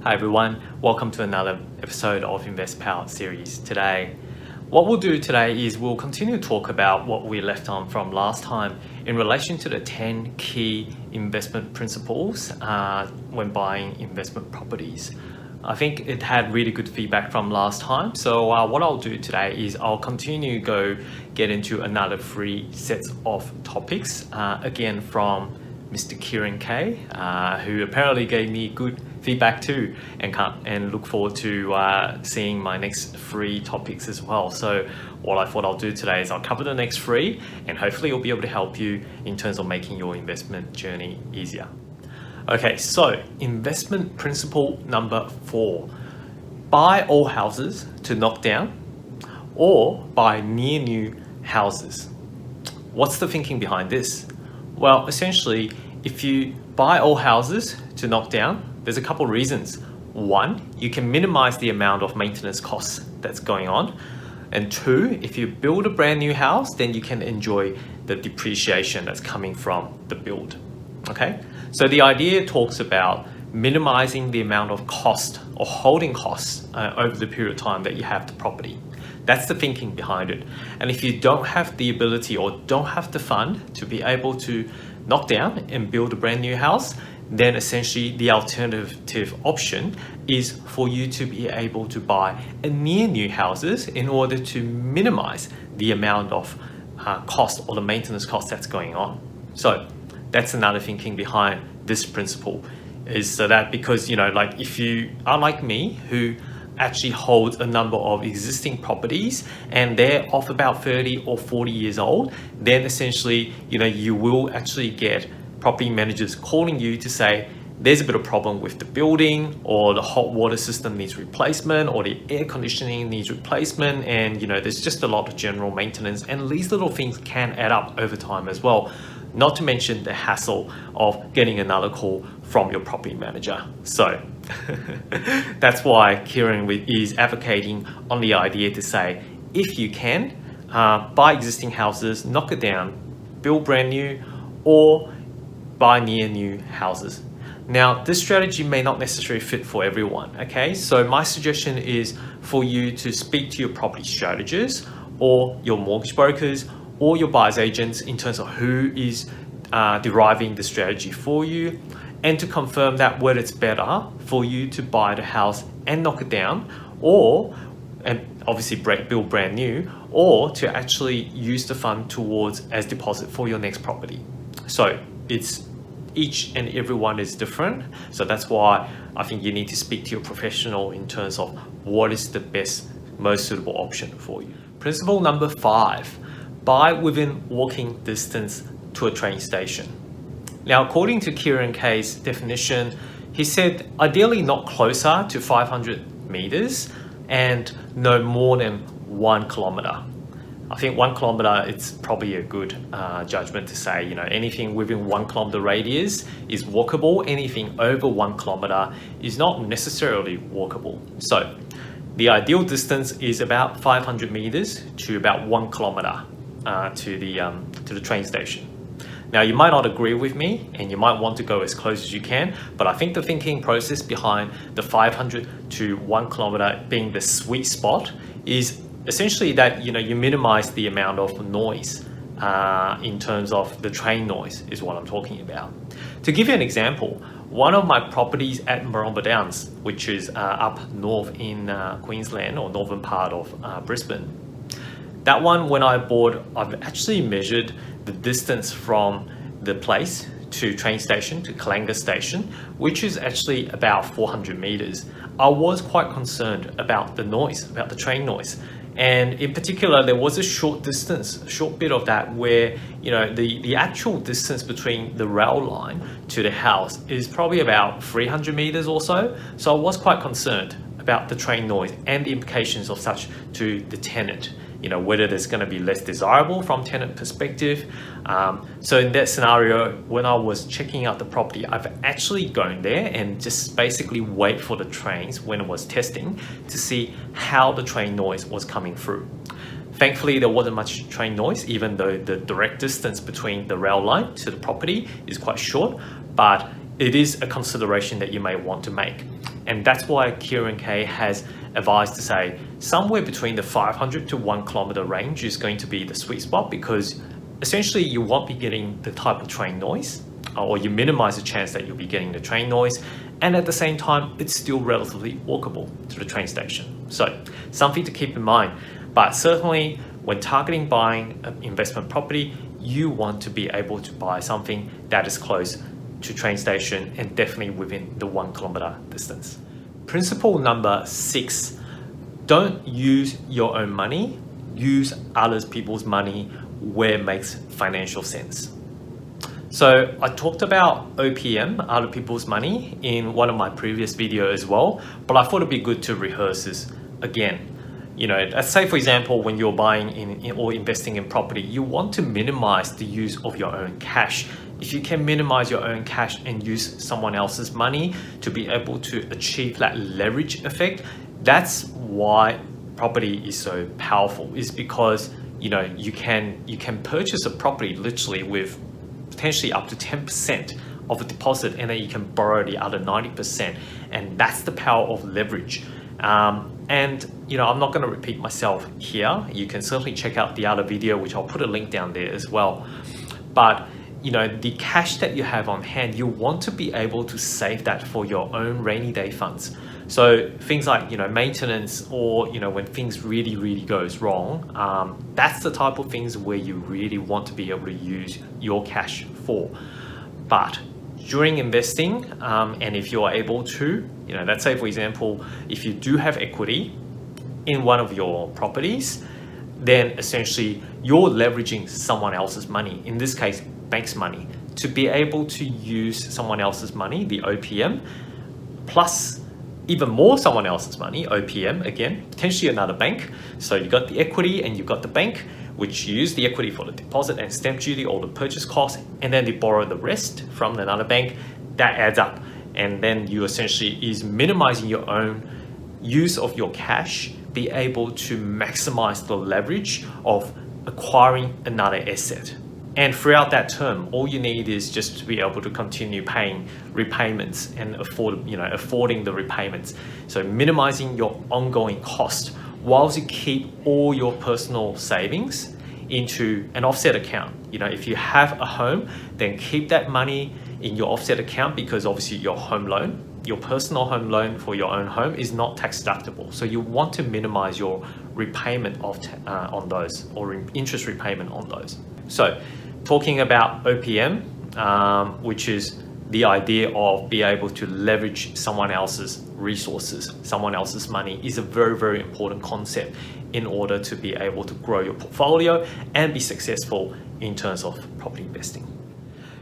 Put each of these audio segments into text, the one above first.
Hi everyone, welcome to another episode of Invest Power series today. What we'll do today is we'll continue to talk about what we left on from last time in relation to the 10 key investment principles when buying investment properties. I think it had really good feedback from last time, so what I'll do today is I'll continue to get into another 3 sets of topics, again from Mr. KieranK, who apparently gave me good feedback too, and look forward to seeing my next 3 topics as well. So what I thought I'll do today is I'll cover the next 3 and hopefully it'll be able to help you in terms of making your investment journey easier. Okay, so investment principle number 4, buy all houses to knock down or buy near new houses. What's the thinking behind this? Well, essentially, if you buy all houses to knock down, there's a couple of reasons. 1, you can minimize the amount of maintenance costs that's going on. And 2, if you build a brand new house, then you can enjoy the depreciation that's coming from the build. Okay, so the idea talks about minimizing the amount of cost or holding costs over the period of time that you have the property. That's the thinking behind it. And if you don't have the ability or don't have the fund to be able to knock down and build a brand new house, then essentially the alternative option is for you to be able to buy near new houses in order to minimize the amount of cost or the maintenance cost that's going on. So that's another thinking behind this principle, is so that because, like if you are like me who actually holds a number of existing properties and they're of about 30 or 40 years old, then essentially, you will actually get property managers calling you to say, there's a bit of problem with the building, or the hot water system needs replacement, or the air conditioning needs replacement, and there's just a lot of general maintenance, and these little things can add up over time as well. Not to mention the hassle of getting another call from your property manager. So that's why Kieran is advocating on the idea to say, if you can, buy existing houses, knock it down, build brand new, or buy near new houses. Now, this strategy may not necessarily fit for everyone, okay? So my suggestion is for you to speak to your property strategists or your mortgage brokers or your buyer's agents in terms of who is deriving the strategy for you, and to confirm that whether it's better for you to buy the house and knock it down, and obviously build brand new, or to actually use the fund towards as deposit for your next property. So it's each and every one is different. So that's why I think you need to speak to your professional in terms of what is the best, most suitable option for you. Principle number 5, buy within walking distance to a train station. Now, according to KieranK's definition, he said ideally not closer to 500 meters and no more than 1 kilometer. I think 1 kilometer, it's probably a good judgment to say, anything within 1 kilometer radius is walkable. Anything over 1 kilometer is not necessarily walkable. So the ideal distance is about 500 meters to about 1 kilometer to the train station. Now, you might not agree with me and you might want to go as close as you can, but I think the thinking process behind the 500 to 1 kilometer being the sweet spot is essentially that you minimize the amount of noise in terms of the train noise is what I'm talking about. To give you an example, one of my properties at Maromba Downs, which is up north in Queensland or northern part of Brisbane, that one, when I bought, I've actually measured the distance from the place to train station, to Kalanga station, which is actually about 400 meters. I was quite concerned about the noise, about the train noise. And in particular, there was a short bit of that where, the actual distance between the rail line to the house is probably about 300 meters or so. So I was quite concerned about the train noise and the implications of such to the tenant. Whether there's going to be less desirable from tenant perspective. So in that scenario, when I was checking out the property, I've actually gone there and just basically wait for the trains when it was testing to see how the train noise was coming through. Thankfully, there wasn't much train noise, even though the direct distance between the rail line to the property is quite short, but it is a consideration that you may want to make. And that's why KieranK has advised to say somewhere between the 500 to 1 kilometer range is going to be the sweet spot, because essentially you won't be getting the type of train noise, or you minimize the chance that you'll be getting the train noise, and at the same time it's still relatively walkable to the train station. So something to keep in mind. But certainly when targeting buying an investment property, you want to be able to buy something that is close to train station and definitely within the 1 kilometer distance. Principle number 6, don't use your own money, use other people's money where it makes financial sense. So I talked about OPM, other people's money, in one of my previous videos as well, but I thought it'd be good to rehearse this again. You know, let's say for example, when you're buying in or investing in property, you want to minimize the use of your own cash. If you can minimize your own cash and use someone else's money to be able to achieve that leverage effect, that's why property is so powerful, is because you know you can purchase a property literally with potentially up to 10% of a deposit, and then you can borrow the other 90%, and that's the power of leverage. And you know, I'm not going to repeat myself here. You can certainly check out the other video, which I'll put a link down there as well. But you know, the cash that you have on hand, you want to be able to save that for your own rainy day funds. So things like, you know, maintenance, or, you know, when things really goes wrong, that's the type of things where you really want to be able to use your cash for. But during investing, and if you're able to, you know, let's say for example, if you do have equity in one of your properties, then essentially you're leveraging someone else's money, in this case, bank's money, to be able to use someone else's money, the OPM, plus even more someone else's money, OPM, again, potentially another bank. So you got the equity and you've got the bank, which use the equity for the deposit and stamp duty or the purchase cost, and then they borrow the rest from another bank. That adds up. And then you essentially is minimizing your own use of your cash, be able to maximize the leverage of acquiring another asset. And throughout that term, all you need is just to be able to continue paying repayments and affording the repayments. So minimizing your ongoing cost whilst you keep all your personal savings into an offset account. You know, if you have a home, then keep that money in your offset account, because obviously your home loan, your personal home loan for your own home, is not tax deductible. So you want to minimize your repayment of on those, or interest repayment on those. So talking about OPM, which is the idea of being able to leverage someone else's resources, someone else's money, is a very important concept in order to be able to grow your portfolio and be successful in terms of property investing.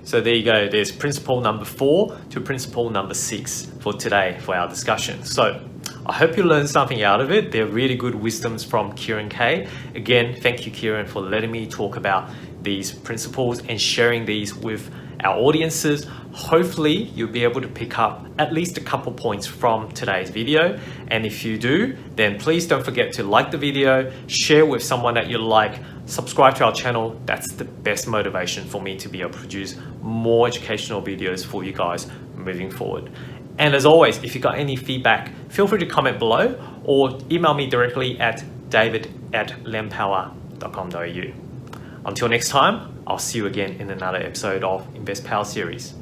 So there you go, there's principle number 4 to principle number 6 for today for our discussion. So I hope you learned something out of it. They're really good wisdoms from KieranK. Again, thank you, Kieran, for letting me talk about these principles and sharing these with our audiences. Hopefully you'll be able to pick up at least a couple points from today's video. And if you do, then please don't forget to like the video, share with someone that you like, subscribe to our channel. That's the best motivation for me to be able to produce more educational videos for you guys moving forward. And as always, if you got any feedback, feel free to comment below or email me directly at david@lempower.com.au. Until next time, I'll see you again in another episode of Invest Power series.